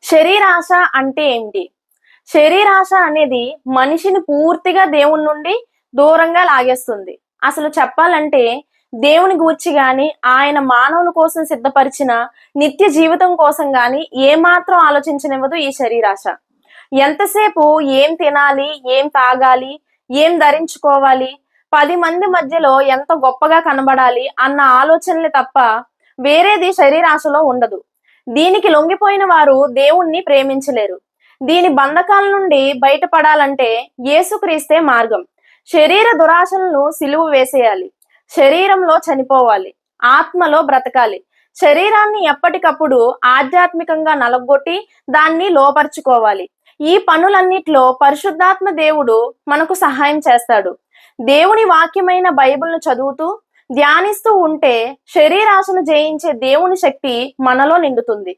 శరీరాశ అంటే ఏంటి? శరీరాశ అనేది మనిషిని పూర్తిగా దేవుని నుండి దూరంగా లాగేస్తుంది. అసలు చెప్పాలంటే దేవుని గూర్చి గాని, ఆయన మానవుల కోసం సిద్ధపరిచిన నిత్య జీవితం కోసం గాని ఏమాత్రం ఆలోచించనివ్వదు ఈ శరీరాశ. ఎంతసేపు ఏం తినాలి, ఏం తాగాలి, ఏం ధరించుకోవాలి, 10 మంది మధ్యలో ఎంత గొప్పగా కనబడాలి అన్న ఆలోచనలే తప్ప వేరేది శరీరాశలో ఉండదు. దీనికి లొంగిపోయిన వారు దేవుణ్ణి ప్రేమించలేరు. దీని బంధకాల నుండి బయటపడాలంటే యేసుక్రీస్తే మార్గం. శరీర దురాశలను సిలువ వేసేయాలి. శరీరంలో చనిపోవాలి, ఆత్మలో బ్రతకాలి. శరీరాన్ని ఎప్పటికప్పుడు ఆధ్యాత్మికంగా నలగొట్టి దాన్ని లోపరుచుకోవాలి. ఈ పనులన్నిట్లో పరిశుద్ధాత్మ దేవుడు మనకు సహాయం చేస్తాడు. దేవుని వాక్యమైన బైబిల్ను చదువుతూ ధ్యానిస్తూ ఉంటే శరీరాశను జయించే దేవుని శక్తి మనలో నిండుతుంది.